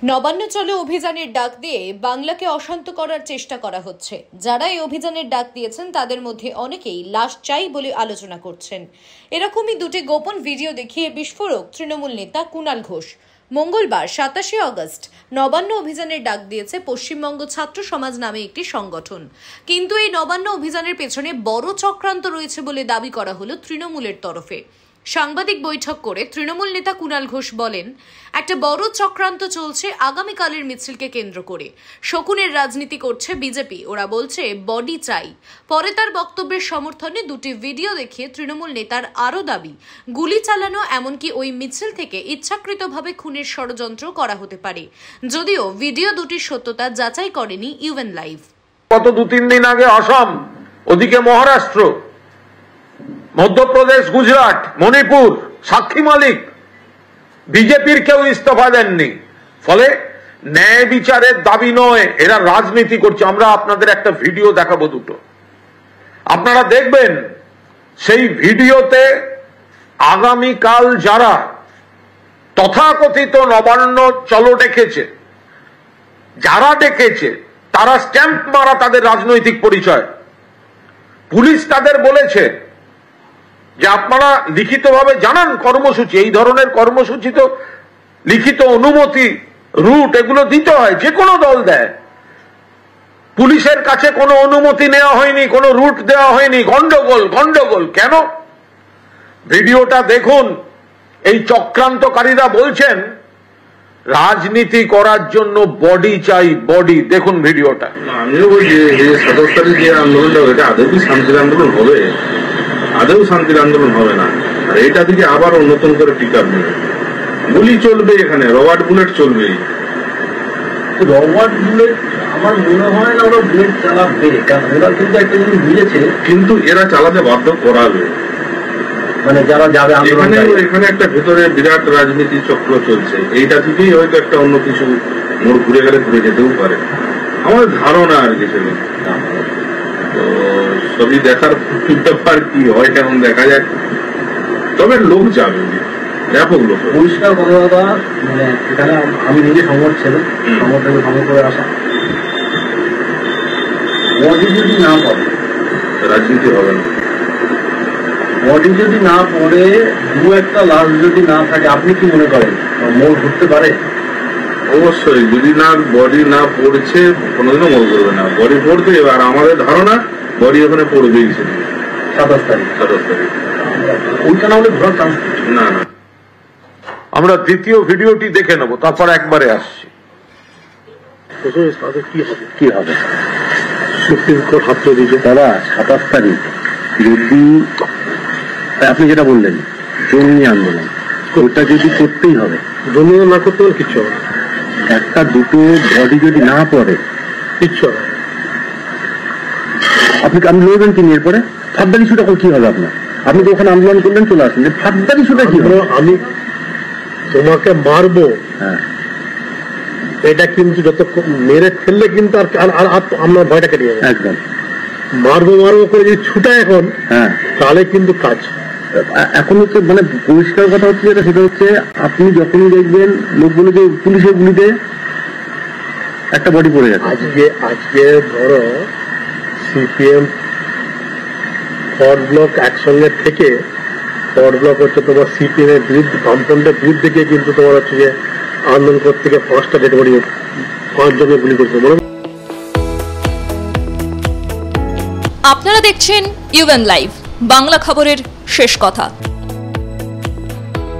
নবান্ন চলো অভিযানের ডাক দিয়ে বাংলাকে অশান্ত করার চেষ্টা করা হচ্ছে। যারা এই অভিযানের ডাক দিয়েছেন তাদের মধ্যে অনেকেই লাশ চাই বলে আলোচনা করছেন। এরকমই দুটি গোপন ভিডিও দেখিয়ে বিস্ফোরক তৃণমূল নেতা কুণাল ঘোষ। মঙ্গলবার 27 আগস্ট নবান্ন অভিযানের ডাক দিয়েছে পশ্চিমবঙ্গ ছাত্র সমাজ নামে একটি সংগঠন। কিন্তু এই নবান্ন অভিযানের পেছনে বড় চক্রান্ত রয়েছে বলে দাবি করা হলো তৃণমূলের তরফে। সাংবাদিক বৈঠক করে তৃণমূল নেতা কুণাল ঘোষ বলেন, একটা বড় চক্রান্ত চলছে আগামীকালের মিছিলকে কেন্দ্র করে। শকুনের রাজনীতি করছে বিজেপি, ওরা বলছে বডি চাই। পরে তার বক্তব্যের সমর্থনে দুটি ভিডিও দেখিয়ে তৃণমূল নেতার আরও দাবি, গুলি চালানো এমনকি ওই মিছিল থেকে ইচ্ছাকৃতভাবে খুনের ষড়যন্ত্র করা হতে পারে। যদিও ভিডিও দুটির সত্যতা যাচাই করেনি ইউএন লাইভ। গত 2-3 দিন আগে অসম, ওদিকে মহারাষ্ট্র, মধ্যপ্রদেশ, গুজরাট, মণিপুর, সাক্ষী মালিক, বিজেপির কেউ ইস্তফা দেননি। ফলে ন্যায় বিচারের দাবি নয়, এরা রাজনীতি করছে। আমরা আপনাদের একটা ভিডিও দেখাবো দুটো, আপনারা দেখবেন। সেই ভিডিওতে আগামীকাল যারা তথাকথিত নবান্ন চলো ডেকেছে, যারা ডেকেছে তারা স্ট্যাম্প মারা তাদের রাজনৈতিক পরিচয়। পুলিশ তাদের বলেছে যে আপনারা লিখিতভাবে জানান কর্মসূচি। এই ধরনের কর্মসূচি তো লিখিত অনুমতি, রুট এগুলো দিতে হয়, যে কোনো দল দেয়। পুলিশের কাছে কোনো অনুমতি নেওয়া হয়নি, কোনো রুট দেওয়া হয়নি। গন্ডগোল গন্ডগোল কেন? ভিডিওটা দেখুন। এই চক্রান্তকারীরা বলছেন রাজনীতি করার জন্য বডি চাই, বডি। দেখুন ভিডিওটা। আমিও বলছি যে 27 তারিখ যে আন্দোলনটা, এটা আদৌ কি শান্তির আন্দোলন হবে? আদৌ শান্তির আন্দোলন হবে না। আর এটা থেকে আবারও নতুন করে টিকা নেবে, গুলি চলবে, এখানে রবার্ট বুলেট চলবে। রবার্ট বুলেট আমার মনে হয় না ওরা বুলেট চালাবে, কারণ ওরা কিন্তু একটা জিনিস বুঝেছে, কিন্তু এরা চালাতে বাধ্য করাবে। মানে যারা যাবে এখানে একটা ভেতরে বিরাট রাজনীতি চক্র চলছে। এইটা থেকেই হয়তো একটা অন্য কিছু মোড় ঘুরে গেলে ঘুরে যেতেও পারে, আমার ধারণা আর কিছু। তো সবই দেখার ব্যাপার, কি হয় এখন দেখা যাক। তবে লোক যাবে, ব্যাপক লোক। পরিষ্কার কথা, মানে এখানে আমি নিজে সংবাদ ছিলাম, সংবাদ থেকে সংবাদ করে আসা। বডি যদি না পড়ে রাজনীতি হবে না। বডি যদি না পড়ে, দু একটা লাশ যদি না থাকে, আপনি কি মনে করেন মোড় ঘুরতে পারে? অবশ্যই, যদি না বডি না পড়ছে কোনোদিনও মোড় করবে না। বডি পড়বে, এবার আমাদের ধারণা বডি ওখানে পড়বেই। 27 তারিখ ওইটা না হলে ঘোরার চান্স না। না, আমরা দ্বিতীয় ভিডিওটি দেখে নেব, তারপর একবারে আসছি। কি হবে সুপ্রিম কোর্ট হাত দিয়েছে তারা 27 তারিখ। যদি আপনি যেটা বললেন জঙ্গি আন্দোলন, ওটা যদি করতেই হবে, জঙ্গি না করতে হলে কিচ্ছু হবে। একটা দুটো বডি যদি না পড়ে কিচ্ছু হবে। আপনি লড়বেন কি? এরপরে ফাদ্দার ইস্যুটা কি হবে আপনার? আপনি তো ওখানে আন্দোলন করলেন, চলে আসেন, যে ফাদ্দার ইস্যুটা কি হবে? আমি তোমাকে মারবো, হ্যাঁ, এটা কিন্তু যত মেরে ফেললে কিন্তু আর আমরা ভয়টা কেটে যাবে। একদম মারবো মারবো করে যদি ছুটা এখন, হ্যাঁ, তাহলে কিন্তু কাজ। এখন হচ্ছে মানে পরিষ্কার কথা হচ্ছে যেটা, সেটা হচ্ছে আপনি যখনই দেখবেন লোকগুলো যে পুলিশের গুলিতে একটা বডি পড়ে যাচ্ছে। আজকে ধরো সিপিএম ফরওয়ার্ড ব্লক একসঙ্গে থেকে, ফরওয়ার্ড ব্লক হচ্ছে তোমার সিপিএম এর বিরুদ্ধে, বামফ্রন্টের বিরুদ্ধে গিয়ে কিন্তু তোমার হচ্ছে যে আন্দোলন করতে গিয়ে 5টা ডেড বডি, 5 জনকে গুলি করছে। আপনারা দেখছেন ইউএন লাইভ, বাংলা খবরের শেষ কথা।